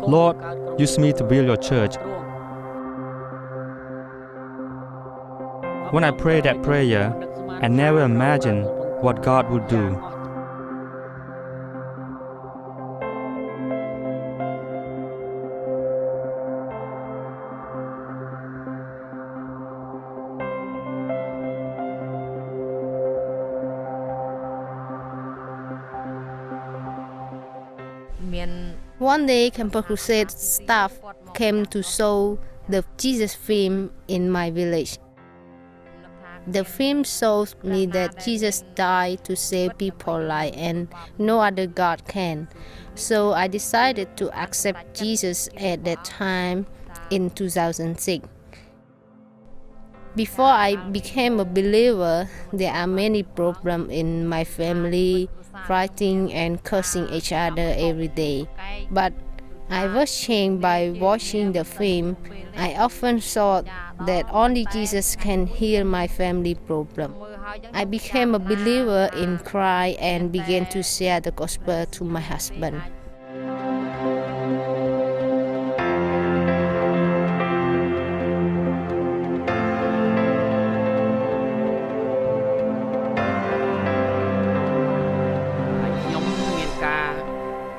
Lord, use me to build your church. When I pray that prayer, I never imagined what God would do. One day, Campus Crusade staff came to show the Jesus film in my village. The film shows me that Jesus died to save people's life and no other God can. So I decided to accept Jesus at that time in 2006. Before I became a believer, there are many problems in my family, fighting and cursing each other every day. But I was changed by watching the film. I often thought that only Jesus can heal my family problem. I became a believer in Christ and began to share the gospel to my husband.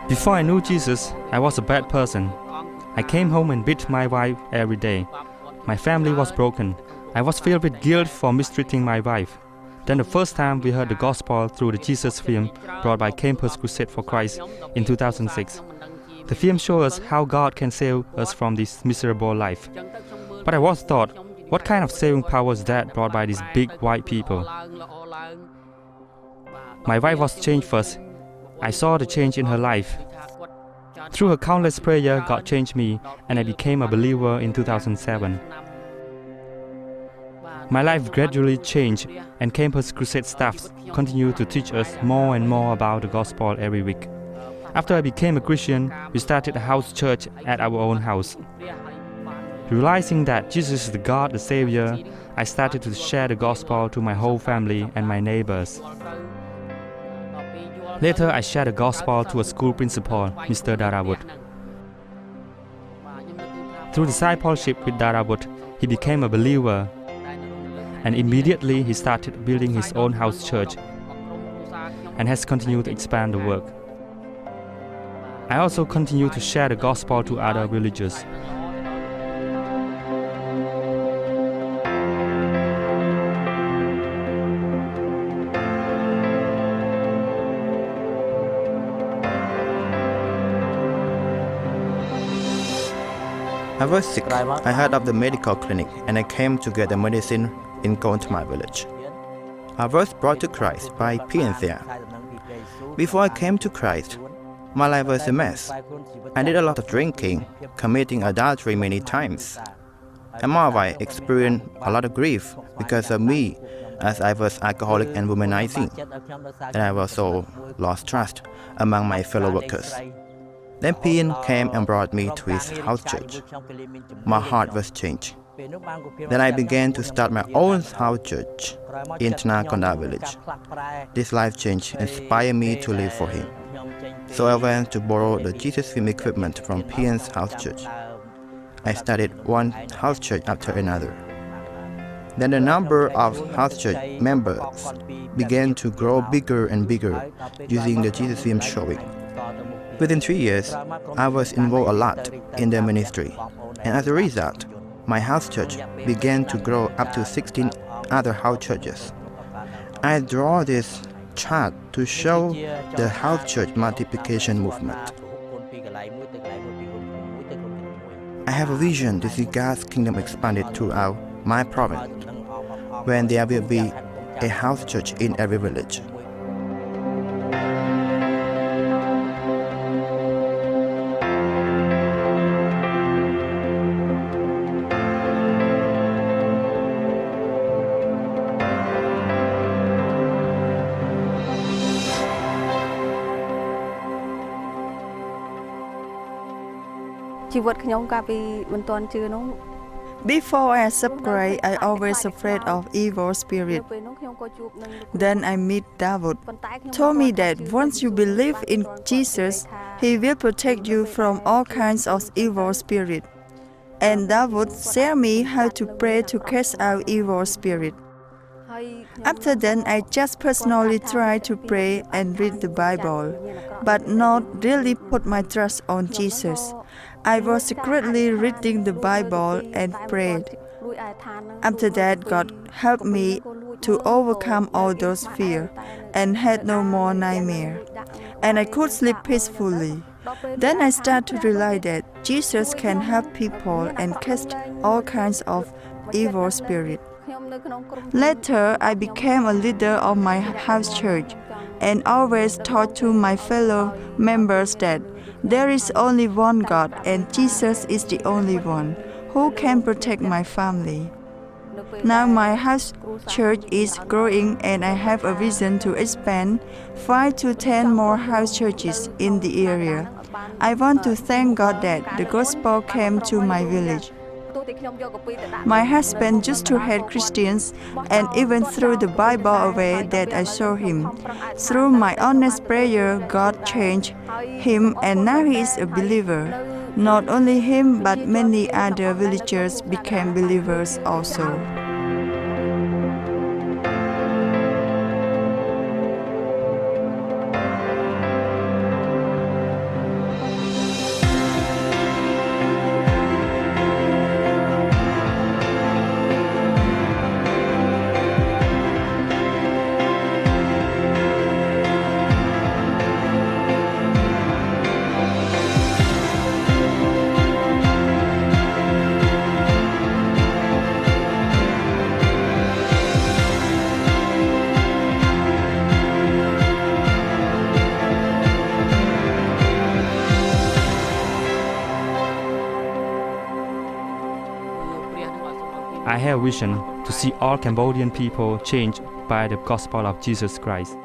Before I knew Jesus, I was a bad person. I came home and beat my wife every day. My family was broken. I was filled with guilt for mistreating my wife. Then the first time we heard the gospel through the Jesus film brought by Campus Crusade for Christ in 2006. The film showed us how God can save us from this miserable life. But I was thought, what kind of saving power is that brought by these big white people? My wife was changed first. I saw the change in her life. Through her countless prayers, God changed me, and I became a believer in 2007. My life gradually changed, and Campus Crusade staff continue to teach us more and more about the gospel every week. After I became a Christian, we started a house church at our own house. Realizing that Jesus is the God, the Savior, I started to share the gospel to my whole family and my neighbors. Later, I shared the gospel to a school principal, Mr. Darawut. Through discipleship with Darawut, he became a believer, and immediately he started building his own house church and has continued to expand the work. I also continue to share the gospel to other villagers. I was sick. I heard of the medical clinic and I came to get the medicine in going to my village. I was brought to Christ by peers there. Before I came to Christ, my life was a mess. I did a lot of drinking, committing adultery many times. And my wife experienced a lot of grief because of me, as I was alcoholic and womanizing. And I also lost trust among my fellow workers. Then Pian came and brought me to his house church. My heart was changed. Then I began to start my own house church in Tanakonda village. This life change inspired me to live for him. So I went to borrow the Jesus film equipment from Pian's house church. I started one house church after another. Then the number of house church members began to grow bigger and bigger using the Jesus film showing. Within 3 years, I was involved a lot in the ministry, and as a result, my house church began to grow up to 16 other house churches. I draw this chart to show the house church multiplication movement. I have a vision to see God's kingdom expanded throughout my province, when there will be a house church in every village. Before I accept Christ, I always afraid of evil spirit. Then I meet David, told me that once you believe in Jesus, He will protect you from all kinds of evil spirit. And David showed me how to pray to cast out evil spirit. After that, I just personally try to pray and read the Bible, but not really put my trust on Jesus. I was secretly reading the Bible and prayed. After that, God helped me to overcome all those fears and had no more nightmare, and I could sleep peacefully. Then I started to realize that Jesus can help people and cast all kinds of evil spirits. Later, I became a leader of my house church and always taught to my fellow members that there is only one God and Jesus is the only one who can protect my family. Now my house church is growing and I have a vision to expand 5 to 10 more house churches in the area. I want to thank God that the gospel came to my village. My husband used to hate Christians and even threw the Bible away that I showed him. Through my honest prayer, God changed him and now he is a believer. Not only him, but many other villagers became believers also. I have a vision to see all Cambodian people changed by the gospel of Jesus Christ.